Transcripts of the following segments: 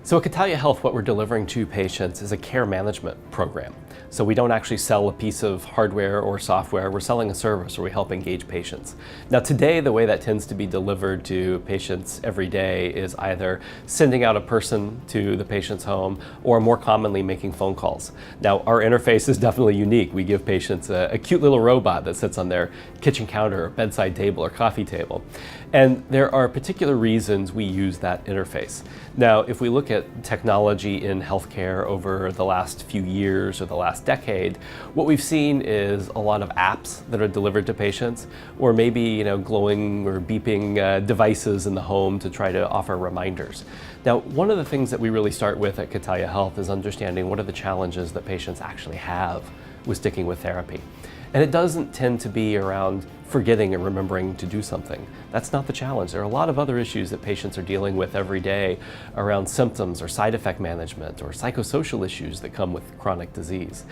So at Catalia Health, what we're delivering to patients is a care management program. So we don't actually sell a piece of hardware or software, we're selling a service where we help engage patients. Now today, the way that tends to be delivered to patients every day is either sending out a person to the patient's home or more commonly making phone calls. Now our interface is definitely unique. We give patients a cute little robot that sits on their kitchen counter or bedside table or coffee table. And there are particular reasons we use that interface. Now, if we look at technology in healthcare over the last few years or the last decade, what we've seen is a lot of apps that are delivered to patients, or maybe glowing or beeping devices in the home to try to offer reminders. Now, one of the things that we really start with at Catalia Health is understanding what are the challenges that patients actually have with sticking with therapy. And it doesn't tend to be around forgetting and remembering to do something. That's not the challenge. There are a lot of other issues that patients are dealing with every day around symptoms or side effect management or psychosocial issues that come with chronic disease.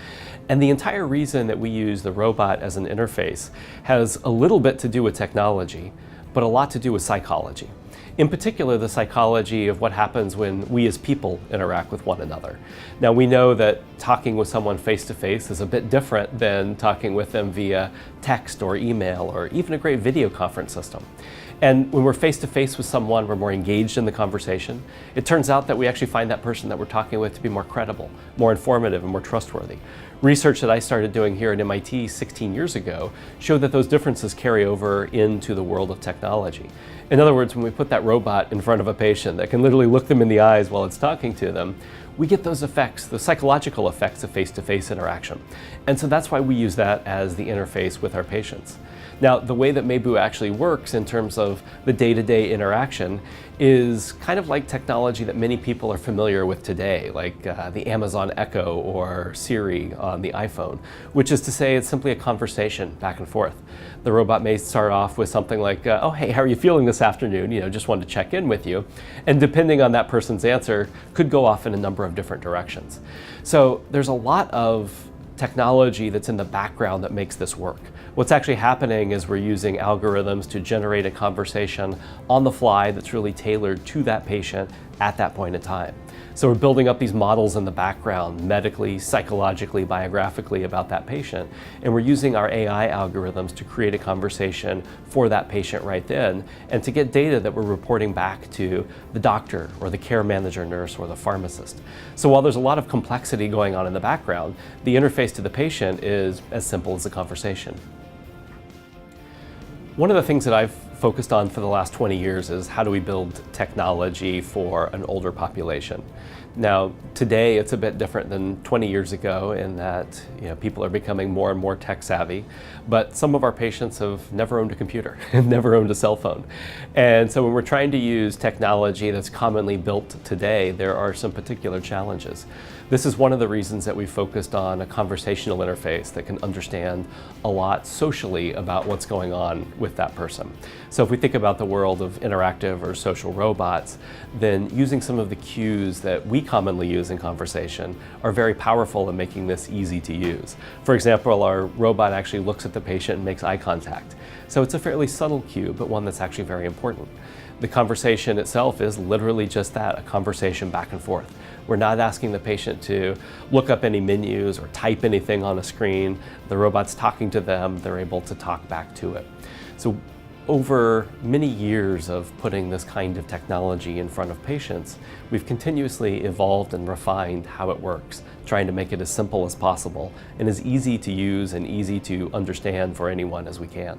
And the entire reason that we use the robot as an interface has a little bit to do with technology, but a lot to do with psychology. In particular, the psychology of what happens when we as people interact with one another. Now, we know that talking with someone face-to-face is a bit different than talking with them via text or email or even a great video conference system. And when we're face-to-face with someone, we're more engaged in the conversation. It turns out that we actually find that person that we're talking with to be more credible, more informative, and more trustworthy. Research that I started doing here at MIT 16 years ago showed that those differences carry over into the world of technology. In other words, when we put that robot in front of a patient that can literally look them in the eyes while it's talking to them, we get those effects, the psychological effects of face-to-face interaction. And so that's why we use that as the interface with our patients. Now, the way that Meibu actually works in terms of the day-to-day interaction is kind of like technology that many people are familiar with today, like the Amazon Echo or Siri on the iPhone, which is to say it's simply a conversation back and forth. The robot may start off with something like, oh, hey, how are you feeling this afternoon? Just wanted to check in with you. And depending on that person's answer, could go off in a number of different directions. So there's a lot of technology that's in the background that makes this work. What's actually happening is we're using algorithms to generate a conversation on the fly that's really tailored to that patient at that point in time. So we're building up these models in the background, medically, psychologically, biographically about that patient, and we're using our AI algorithms to create a conversation for that patient right then, and to get data that we're reporting back to the doctor or the care manager nurse or the pharmacist. So while there's a lot of complexity going on in the background, the interface to the patient is as simple as a conversation. One of the things that I've focused on for the last 20 years is how do we build technology for an older population. Now, today it's a bit different than 20 years ago in that people are becoming more and more tech savvy, but some of our patients have never owned a computer and never owned a cell phone. And so when we're trying to use technology that's commonly built today, there are some particular challenges. This is one of the reasons that we focused on a conversational interface that can understand a lot socially about what's going on with that person. So if we think about the world of interactive or social robots, then using some of the cues that we commonly use in conversation are very powerful in making this easy to use. For example, our robot actually looks at the patient and makes eye contact. So it's a fairly subtle cue, but one that's actually very important. The conversation itself is literally just that, a conversation back and forth. We're not asking the patient to look up any menus or type anything on a screen. The robot's talking to them, they're able to talk back to it. So over many years of putting this kind of technology in front of patients, we've continuously evolved and refined how it works, trying to make it as simple as possible and as easy to use and easy to understand for anyone as we can.